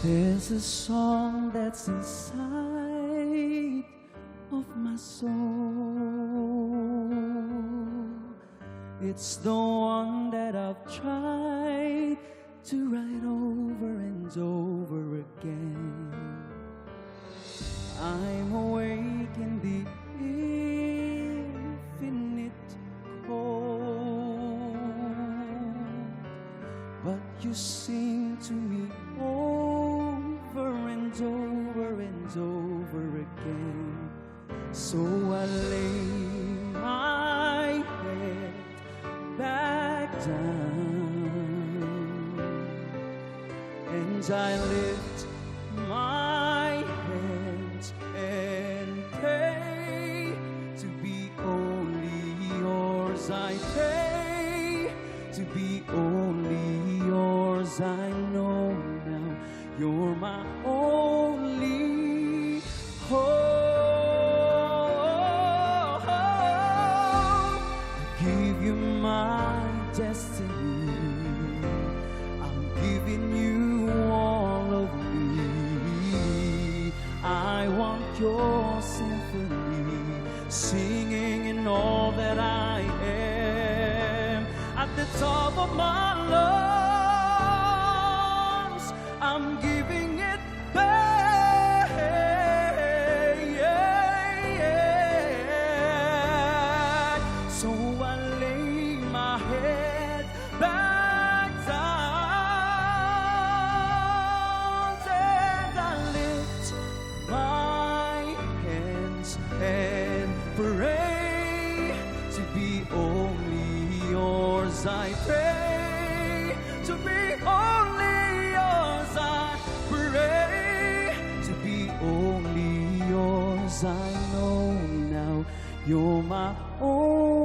There's a song that's inside of my soul. It's the one that I've tried to write over and over again. I'm awake in the infinite cold, but you sing to me over and over and over again. So I lay my head back down and I lift my hands and pray to be only yours. I pray to be only yours. I know now you're my only hope. I give you my destiny. I'm giving you all of me. I want your symphony, singing in all that I am. At the top of my lungs, I'm giving it back. So I lay my head back down and I lift my hands and pray to be only yours. I pray to be only yours. I pray to be only yours. I know now you're my own.